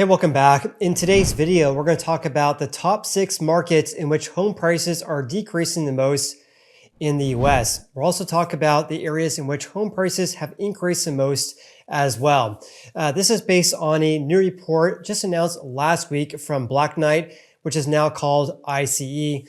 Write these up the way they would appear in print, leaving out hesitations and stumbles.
Hey, welcome back. In today's video, we're going to talk about the top 6 markets in which home prices are decreasing the most in the US. We'll also talk about the areas in which home prices have increased the most as well. This is based on a new report just announced last week from Black Knight, which is now called ICE,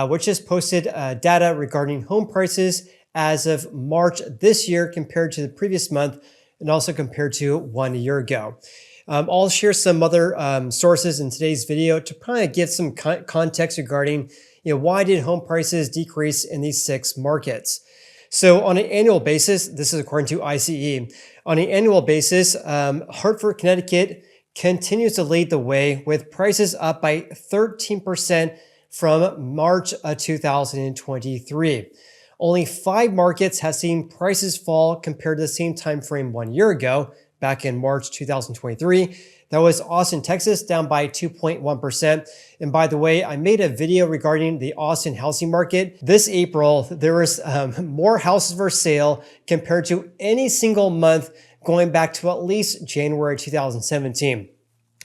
which has posted data regarding home prices as of March this year compared to the previous month and also compared to 1 year ago. I'll share some other sources in today's video to kind of give some context regarding, why did home prices decrease in these 6 markets? So on an annual basis, this is according to ICE, on an annual basis, Hartford, Connecticut continues to lead the way with prices up by 13% from March of 2023. Only 5 markets have seen prices fall compared to the same time frame 1 year ago, back in March 2023. That was Austin, Texas, down by 2.1%. And by the way, I made a video regarding the Austin housing market. This April, there was more houses for sale compared to any single month going back to at least January 2017.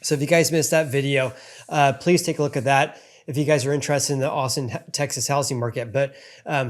So if you guys missed that video, please take a look at that if you guys are interested in the Austin, Texas housing market, but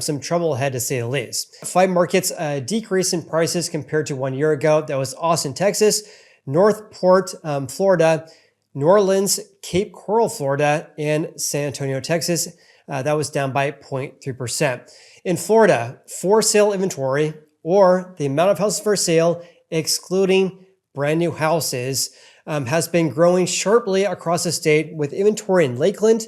some trouble ahead to say the least. 5 markets decrease in prices compared to 1 year ago. That was Austin, Texas, Northport, Florida, New Orleans, Cape Coral, Florida, and San Antonio, Texas. That was down by 0.3%. In Florida, for sale inventory, or the amount of houses for sale, excluding brand new houses, has been growing sharply across the state, with inventory in Lakeland,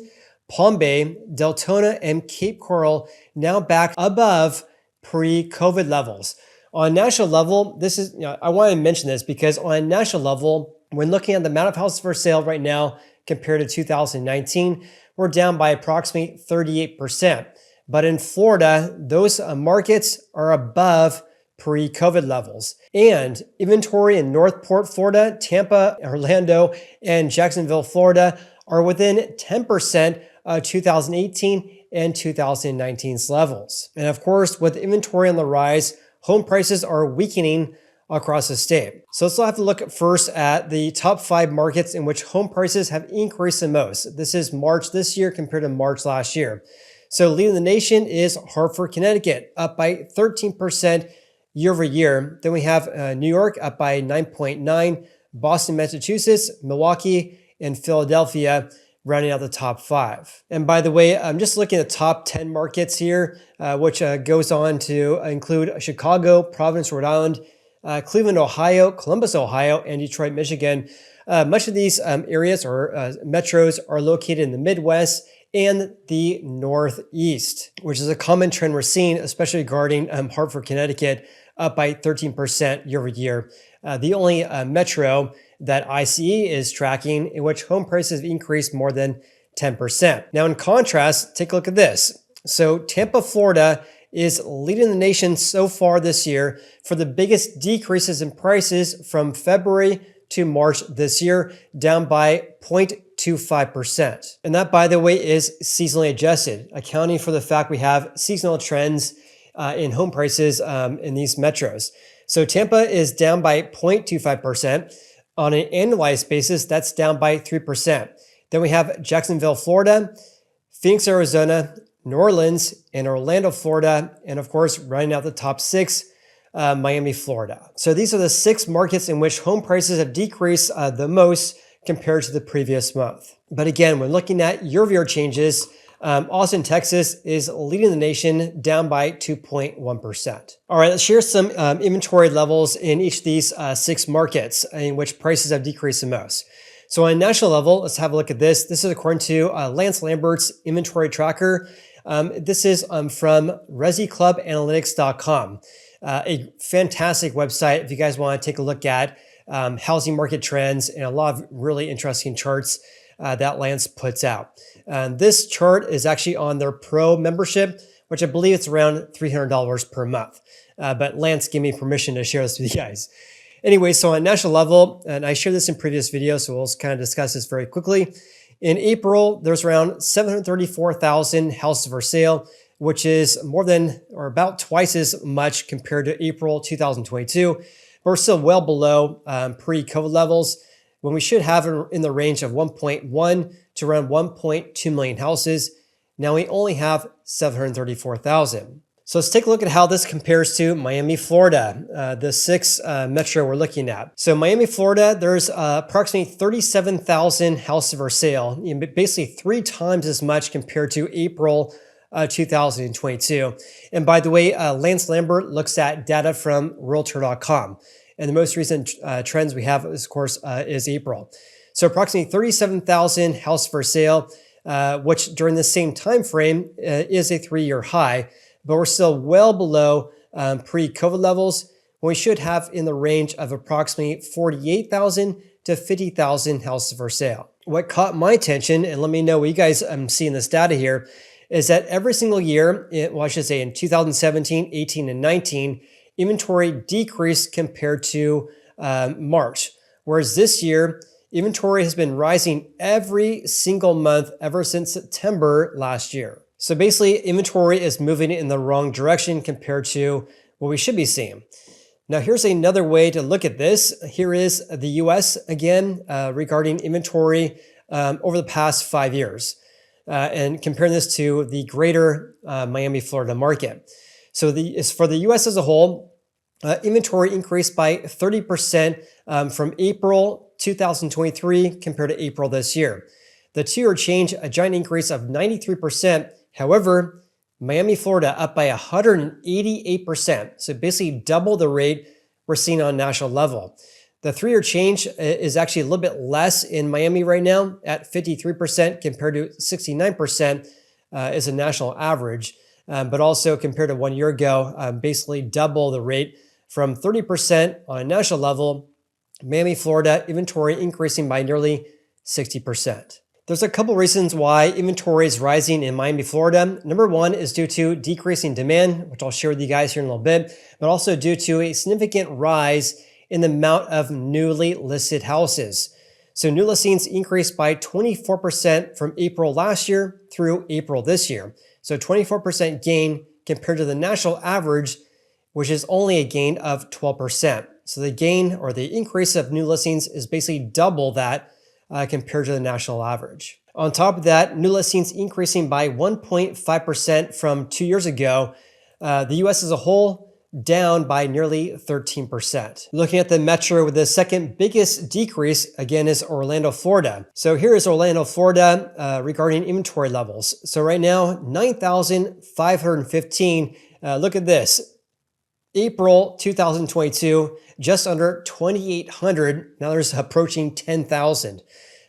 Palm Bay, Deltona, and Cape Coral now back above pre-COVID levels. On a national level, this is, I want to mention this because on a national level, when looking at the amount of houses for sale right now compared to 2019, we're down by approximately 38%. But in Florida, those markets are above pre-COVID levels. And inventory in Northport, Florida, Tampa, Orlando, and Jacksonville, Florida are within 10% of 2018 and 2019's levels. And of course, with inventory on the rise, home prices are weakening across the state. So let's have to look first at the top 5 markets in which home prices have increased the most. This is March this year compared to March last year. So leading the nation is Hartford, Connecticut, up by 13% year over year. Then we have New York up by 9.9, Boston, Massachusetts, Milwaukee, and Philadelphia rounding out the top 5. And by the way, I'm just looking at the top 10 markets here, which goes on to include Chicago, Providence, Rhode Island, Cleveland, Ohio, Columbus, Ohio, and Detroit, Michigan. Much of these areas or metros are located in the Midwest and the Northeast, which is a common trend we're seeing, especially regarding Hartford, Connecticut, up by 13% year over year. The only metro that ICE is tracking in which home prices have increased more than 10%. Now, in contrast, take a look at this. So Tampa, Florida is leading the nation so far this year for the biggest decreases in prices from February to March this year, down by 0.25%. And that, by the way, is seasonally adjusted, accounting for the fact we have seasonal trends in home prices in these metros. So Tampa is down by 0.25%. On an annualized basis, that's down by 3%. Then we have Jacksonville, Florida, Phoenix, Arizona, New Orleans, and Orlando, Florida, and of course, running out the top 6, Miami, Florida. So these are the 6 markets in which home prices have decreased the most compared to the previous month. But again, when looking at year-over-year changes, Austin, Texas is leading the nation, down by 2.1%. All right, let's share some inventory levels in each of these 6 markets in which prices have decreased the most. So on a national level, let's have a look at this. This is according to Lance Lambert's inventory tracker. This is from ResiClubAnalytics.com, a fantastic website if you guys want to take a look at housing market trends and a lot of really interesting charts that Lance puts out. This chart is actually on their Pro membership, which I believe it's around $300 per month. But Lance gave me permission to share this with you guys. Anyway, so on a national level, and I shared this in previous videos, so we'll kind of discuss this very quickly. In April, there's around 734,000 houses for sale, which is more than or about twice as much compared to April 2022. We're still well below pre-COVID levels. when we should have in the range of 1.1 to around 1.2 million houses. Now we only have 734,000. So let's take a look at how this compares to Miami, Florida, the sixth metro we're looking at. So Miami, Florida, there's approximately 37,000 houses for sale, basically 3 times as much compared to April 2022. And by the way, Lance Lambert looks at data from Realtor.com. And the most recent trends we have, of course, is April. So approximately 37,000 houses for sale, which during the same time frame is a 3-year high. But we're still well below pre-COVID levels, when we should have in the range of approximately 48,000 to 50,000 houses for sale. What caught my attention, and let me know what you guys see in this data here, is that every single year, well, I should say in 2017, 18, and 19, inventory decreased compared to March. Whereas this year, inventory has been rising every single month ever since September last year. So basically, inventory is moving in the wrong direction compared to what we should be seeing. Now, here's another way to look at this. Here is the US again, regarding inventory over the past 5 years, and comparing this to the greater Miami, Florida market. So for the US as a whole, inventory increased by 30% from April 2023 compared to April this year. The 2-year change, a giant increase of 93%. However, Miami, Florida up by 188%. So basically double the rate we're seeing on a national level. The 3-year change is actually a little bit less in Miami right now at 53% compared to 69% is a national average. But also compared to 1 year ago, basically double the rate from 30% on a national level. Miami, Florida inventory increasing by nearly 60%. There's a couple reasons why inventory is rising in Miami, Florida. Number one is due to decreasing demand, which I'll share with you guys here in a little bit, but also due to a significant rise in the amount of newly listed houses. So new listings increased by 24% from April last year through April this year. So 24% gain compared to the national average, which is only a gain of 12%. So the gain or the increase of new listings is basically double that compared to the national average. On top of that, new listings increasing by 1.5% from 2 years ago. The US as a whole down by nearly 13%. Looking at the metro with the second biggest decrease, again, is Orlando, Florida. So here is Orlando, Florida regarding inventory levels. So right now, 9,515. Look at this. April 2022, just under 2,800. Now there's approaching 10,000.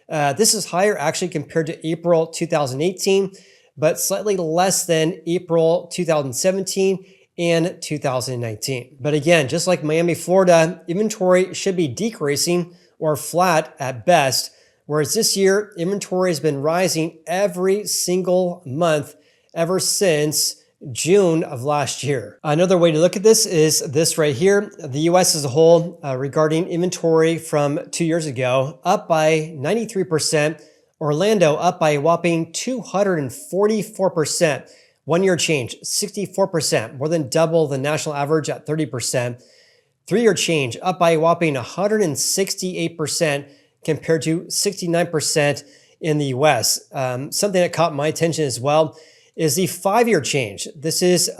This is higher actually compared to April 2018, but slightly less than April 2017 and 2019. But again, just like Miami, Florida, inventory should be decreasing or flat at best, whereas this year, inventory has been rising every single month ever since June of last year. Another way to look at this is this right here. The US as a whole regarding inventory from 2 years ago, up by 93%. Orlando up by a whopping 244%. 1 year change, 64%, more than double the national average at 30%. 3-year change up by a whopping 168% compared to 69% in the US. Something that caught my attention as well is the 5-year change. This is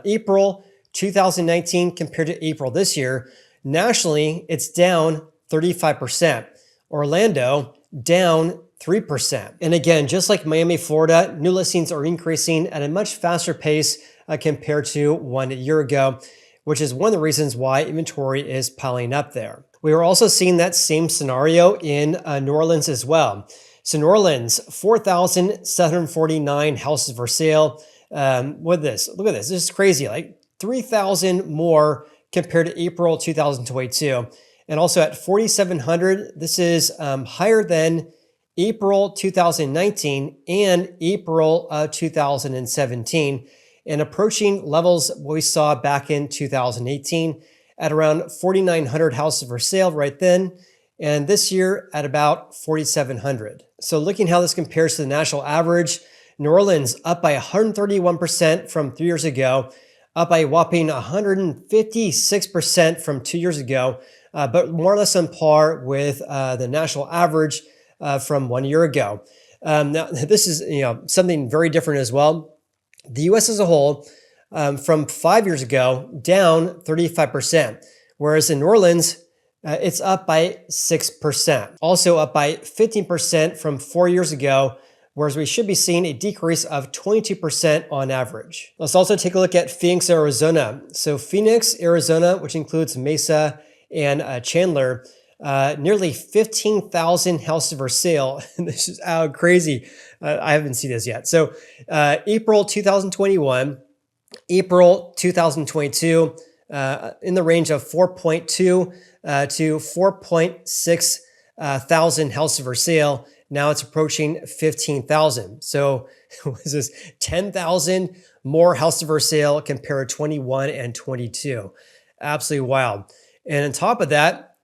April 2019 compared to April this year. Nationally, it's down 35%. Orlando down 3%. And again, just like Miami, Florida, new listings are increasing at a much faster pace compared to 1 year ago, which is one of the reasons why inventory is piling up there. We are also seeing that same scenario in New Orleans as well. So New Orleans, 4,749 houses for sale. Look at this. This is crazy. Like 3,000 more compared to April 2022. And also at 4,700, this is higher than April 2019 and April 2017, and approaching levels we saw back in 2018 at around 4,900 houses for sale right then. And this year at about 4,700. So looking how this compares to the national average, New Orleans up by 131% from 3 years ago, up by a whopping 156% from 2 years ago. but more or less on par with the national average from 1 year ago. Now, this is something very different as well. The U.S. as a whole, from 5 years ago, down 35%, whereas in New Orleans, it's up by 6%. Also up by 15% from 4 years ago, whereas we should be seeing a decrease of 22% on average. Let's also take a look at Phoenix, Arizona. So Phoenix, Arizona, which includes Mesa and Chandler, nearly 15,000 houses for sale. This is crazy. I haven't seen this yet. So April 2021, April 2022, in the range of 4.2 to 4.6 thousand houses for sale. Now it's approaching 15,000. So this is 10,000 more houses for sale compared to 21 and 22. Absolutely wild. And on top of that,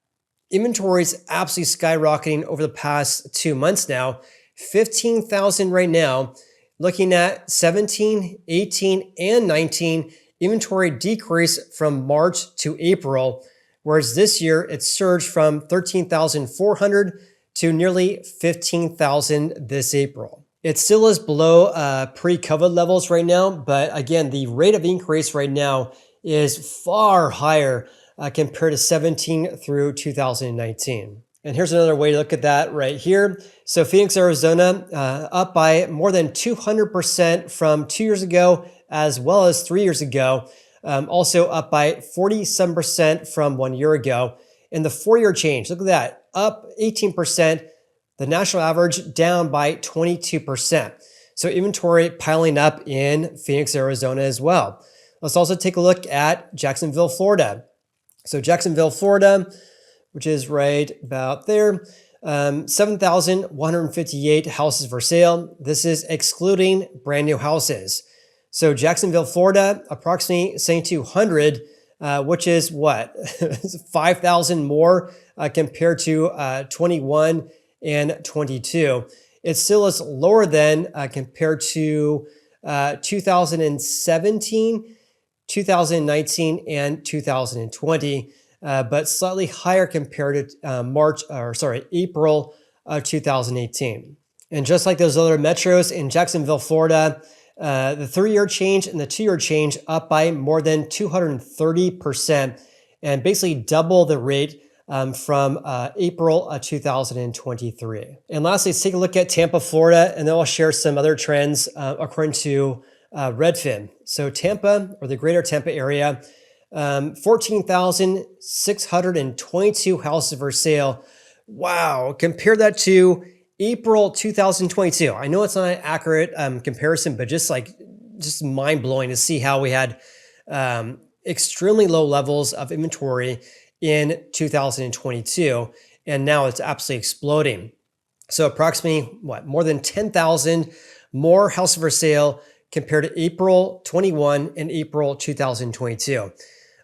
inventory is absolutely skyrocketing over the past 2 months now. 15,000 right now. Looking at 17, 18, and 19, inventory decreased from March to April, whereas this year it surged from 13,400 to nearly 15,000 this April. It still is below pre-COVID levels right now, but again, the rate of increase right now is far higher compared to 17 through 2019. And here's another way to look at that right here. So Phoenix, Arizona, up by more than 200% from 2 years ago, as well as 3 years ago. Also up by 47% from 1 year ago. And the 4-year change, look at that, up 18%. The national average down by 22%. So inventory piling up in Phoenix, Arizona as well. Let's also take a look at Jacksonville, Florida. So Jacksonville, Florida, which is right about there, 7,158 houses for sale. This is excluding brand new houses. So Jacksonville, Florida, approximately 7,200, which is what? 5,000 more compared to 21 and 22. It still is lower than compared to 2017, 2019, and 2020. But slightly higher compared to April 2018. And just like those other metros in Jacksonville, Florida, the 3-year change and the 2-year change up by more than 230%, and basically double the rate from April 2023. And lastly, let's take a look at Tampa, Florida, and then I'll share some other trends according to Redfin. So Tampa, or the greater Tampa area, 14,622 houses for sale. Wow. Compare that to April 2022. I know it's not an accurate comparison, but just mind blowing to see how we had extremely low levels of inventory in 2022. And now it's absolutely exploding. So approximately more than 10,000 more houses for sale compared to April 21 and April 2022.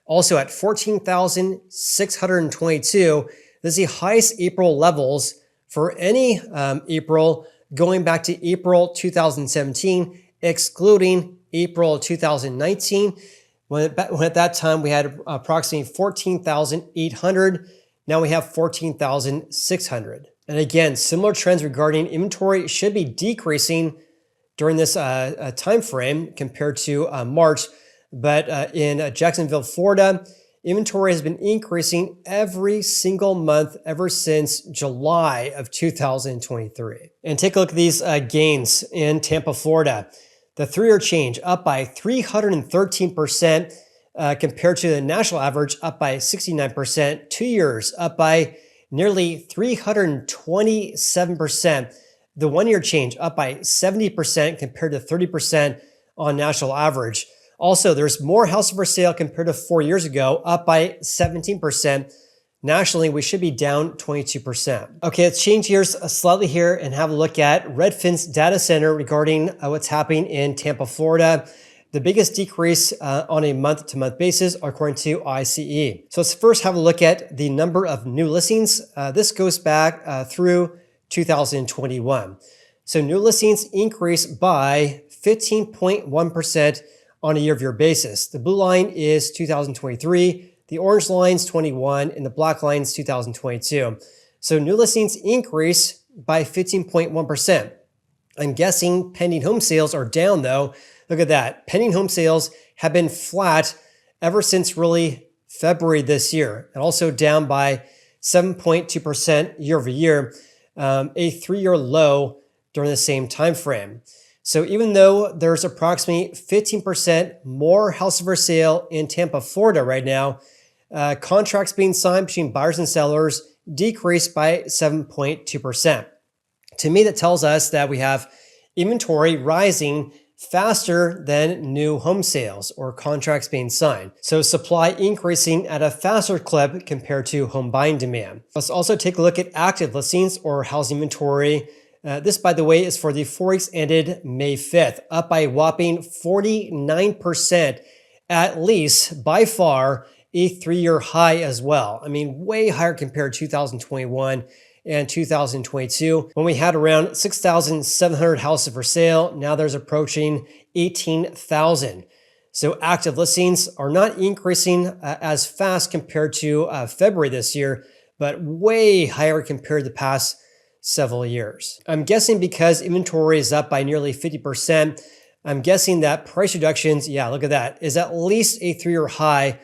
Also at 14,622, this is the highest April levels for any April going back to April 2017, excluding April 2019, when at that time we had approximately 14,800. Now we have 14,600. And again, similar trends regarding inventory should be decreasing during this time frame compared to March. But in Jacksonville, Florida, inventory has been increasing every single month ever since July of 2023. And take a look at these gains in Tampa, Florida. The 3-year change up by 313% compared to the national average, up by 69%. 2 years up by nearly 327%. The 1-year change up by 70% compared to 30% on national average. Also, there's more houses for sale compared to 4 years ago, up by 17%. Nationally, we should be down 22%. Okay, let's change gears slightly here and have a look at Redfin's data center regarding what's happening in Tampa, Florida. The biggest decrease on a month-to-month basis, according to ICE. So let's first have a look at the number of new listings. This goes back through 2021. So new listings increased by 15.1% on a year-over-year basis. The blue line is 2023. The orange line's 21 and the black line's 2022. So new listings increase by 15.1%. I'm guessing pending home sales are down though. Look at that. Pending home sales have been flat ever since really February this year, and also down by 7.2% year over year, a 3-year low during the same time frame. So even though there's approximately 15% more houses for sale in Tampa, Florida right now, contracts being signed between buyers and sellers decreased by 7.2%. To me, that tells us that we have inventory rising faster than new home sales or contracts being signed. So supply increasing at a faster clip compared to home buying demand. Let's also take a look at active listings or housing inventory. This, by the way, is for the 4 weeks ended May 5th, up by a whopping 49%, at least by far a 3-year high as well. I mean, way higher compared to 2021 and 2022, when we had around 6,700 houses for sale. Now there's approaching 18,000. So active listings are not increasing as fast compared to February this year, but way higher compared to the past several years. I'm guessing because inventory is up by nearly 50%, I'm guessing that price reductions, yeah, look at that, is at least a 3-year high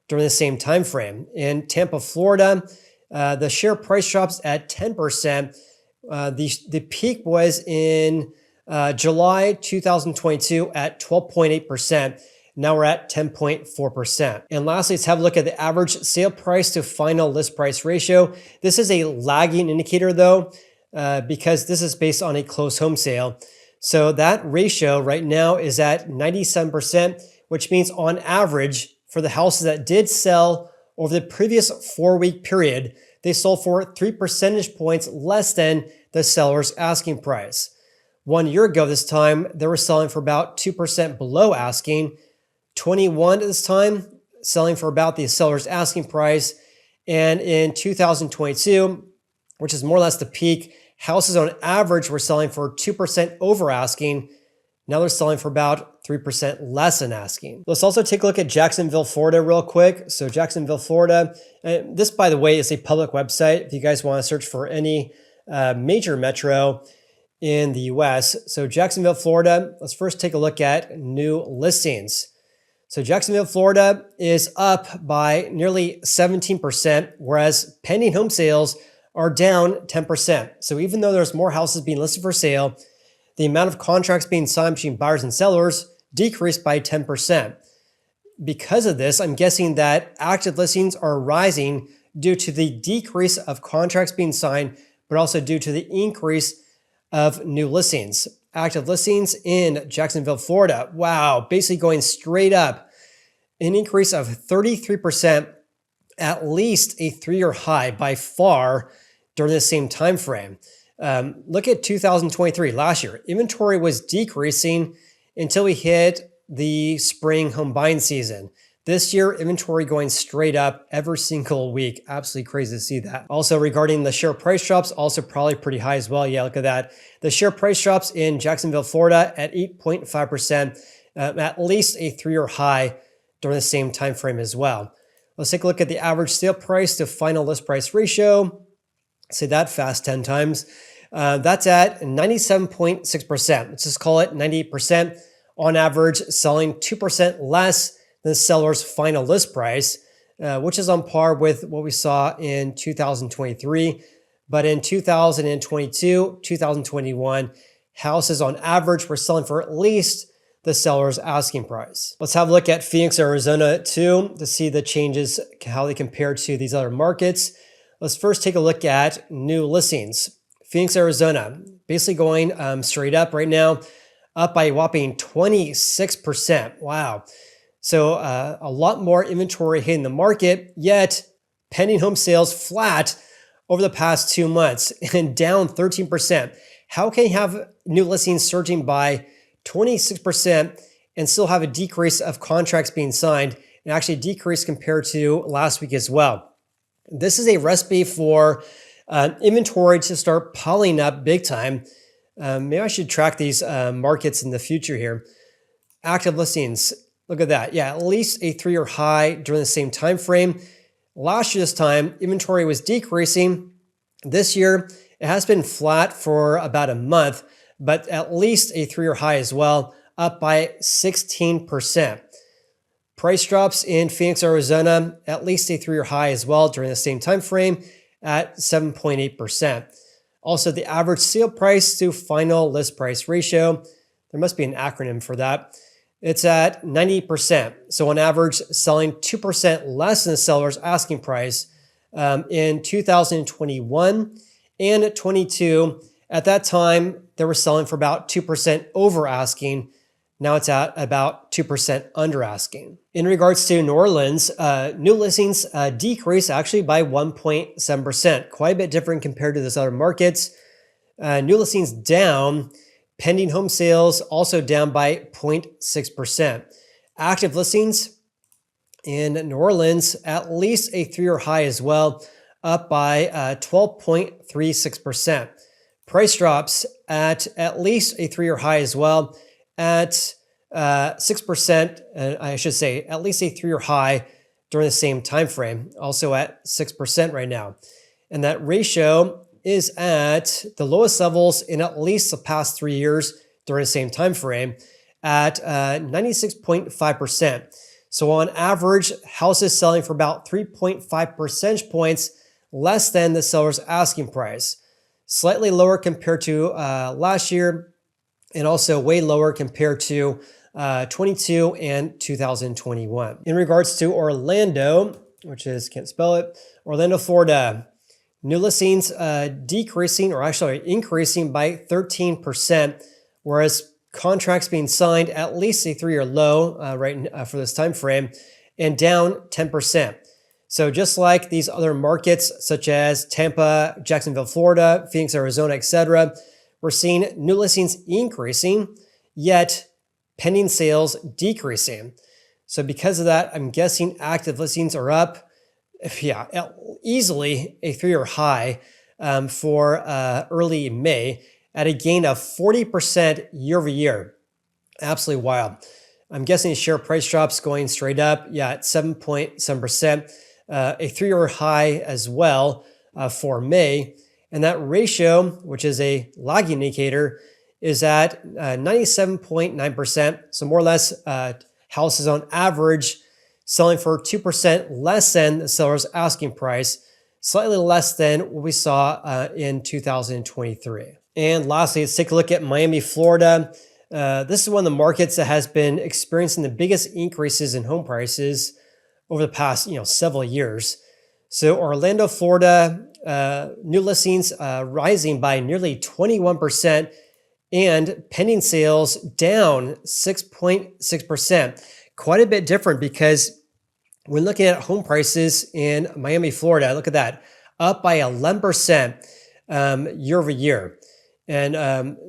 during the same time frame. In Tampa, Florida, the share price drops at 10%. The peak was in July 2022 at 12.8%. Now we're at 10.4%. And lastly, let's have a look at the average sale price to final list price ratio. This is a lagging indicator though, because this is based on a closed home sale. So that ratio right now is at 97%, which means on average for the houses that did sell over the previous 4-week period, they sold for 3 percentage points less than the seller's asking price. 1 year ago this time, they were selling for about 2% below asking. 21 at this time, selling for about the seller's asking price. And in 2022, which is more or less the peak, houses on average were selling for 2% over asking. Now they're selling for about 3% less than asking. Let's also take a look at Jacksonville, Florida real quick. So Jacksonville, Florida, and this, by the way, is a public website if you guys want to search for any major metro in the US. So Jacksonville, Florida, let's first take a look at new listings. So Jacksonville, Florida is up by nearly 17%, whereas pending home sales are down 10%. So even though there's more houses being listed for sale, the amount of contracts being signed between buyers and sellers decreased by 10%. Because of this, I'm guessing that active listings are rising due to the decrease of contracts being signed, but also due to the increase of new listings. Active listings in Jacksonville, Florida, wow, basically going straight up, an increase of 33%, at least a 3-year high by far during the same time frame. Look at 2023, last year. Inventory was decreasing until we hit the spring home buying season. This year, inventory going straight up every single week. Absolutely crazy to see that. Also, regarding the share price drops, also probably pretty high as well. Yeah, look at that. The share price drops in Jacksonville, Florida at 8.5%, at least a 3-year high during the same time frame as well. Let's take a look at the average sale price to final list price ratio. Say that fast 10 times. That's at 97.6%. Let's just call it 98%. On average, selling 2% less than the seller's final list price, which is on par with what we saw in 2023. But in 2022, 2021, houses on average were selling for at least the seller's asking price. Let's have a look at Phoenix, Arizona too, to see the changes, how they compare to these other markets. Let's first take a look at new listings. Phoenix, Arizona, basically going straight up right now, up by a whopping 26%. Wow. So a lot more inventory hitting the market, yet pending home sales flat over the past 2 months and down 13%. How can you have new listings surging by 26% and still have a decrease of contracts being signed, and actually decrease compared to last week as well? This is a recipe for inventory to start piling up big time. Maybe I should track these markets in the future here. Active listings. Look at that. Yeah, at least a 3-year high during the same time frame. Last year, this time, inventory was decreasing. This year, it has been flat for about a month, but at least a 3-year high as well, up by 16%. Price drops in Phoenix, Arizona, at least a 3-year high as well during the same time frame at 7.8%. Also, the average sale price to final list price ratio, there must be an acronym for that. It's at 90%. So on average, selling 2% less than the seller's asking price in 2021 and 22. At that time, they were selling for about 2% over asking. Now it's at about 2% under asking. In regards to New Orleans, new listings decreased actually by 1.7%, quite a bit different compared to those other markets. New listings down, pending home sales also down by 0.6%. Active listings in New Orleans, at least a 3-year high as well, up by 12.36%. Price drops at least a 3-year high as well, at 6%, I should say, at least a 3-year high during the same time frame, also at 6% right now. And that ratio is at the lowest levels in at least the past 3 years during the same time frame at 96.5%. So on average, houses selling for about 3.5 percentage points less than the seller's asking price. Slightly lower compared to last year, and also way lower compared to 22 and 2021. In regards to Orlando, which is, can't spell it, Orlando, Florida, new listings decreasing, or actually increasing by 13%, whereas contracts being signed at least a 3-year low for this time frame, and down 10%. So just like these other markets, such as Tampa, Jacksonville, Florida, Phoenix, Arizona, etc., we're seeing new listings increasing, yet pending sales decreasing. So because of that, I'm guessing active listings are up, easily a 3-year high for early May at a gain of 40% year over year. Absolutely wild. I'm guessing share price drops going straight up, at 7.7%, a 3-year high as well for May. And that ratio, which is a lagging indicator, is at 97.9%. So more or less houses on average selling for 2% less than the seller's asking price, slightly less than what we saw in 2023. And lastly, let's take a look at Miami, Florida. This is one of the markets that has been experiencing the biggest increases in home prices over the past several years. So Orlando, Florida, new listings rising by nearly 21%, and pending sales down 6.6%. Quite a bit different, because when looking at home prices in Miami, Florida, look at that, up by 11% year over year. And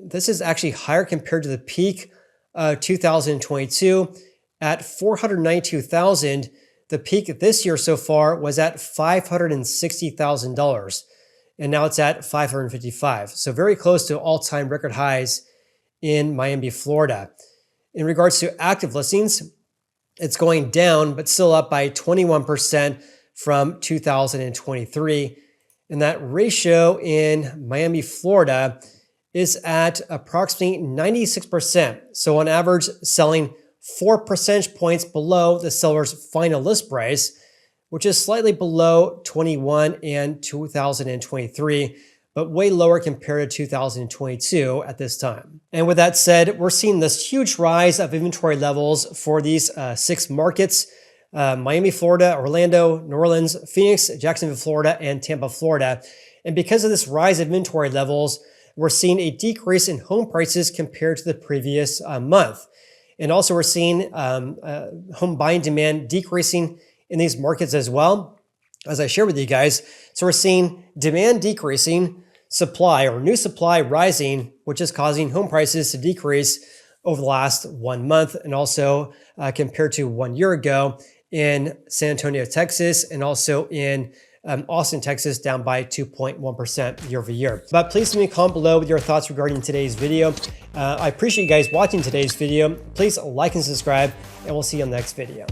this is actually higher compared to the peak 2022 at 492,000. The peak this year so far was at $560,000, and now it's at $555,000. So very close to all-time record highs in Miami, Florida. In regards to active listings, it's going down, but still up by 21% from 2023. And that ratio in Miami, Florida is at approximately 96%. So on average, selling 4 percentage points below the seller's final list price, which is slightly below 21 and 2023, but way lower compared to 2022 at this time. And with that said, we're seeing this huge rise of inventory levels for these 6 markets: Miami, Florida, Orlando, New Orleans, Phoenix, Jacksonville, Florida, and Tampa, Florida. And because of this rise of inventory levels, we're seeing a decrease in home prices compared to the previous month. And also we're seeing home buying demand decreasing in these markets as well, as I shared with you guys. So we're seeing demand decreasing, supply or new supply rising, which is causing home prices to decrease over the last 1 month, and also compared to 1 year ago in San Antonio, Texas, and also in Austin, Texas, down by 2.1% year over year. But please leave me a comment below with your thoughts regarding today's video. I appreciate you guys watching today's video. Please like and subscribe, and we'll see you on the next video.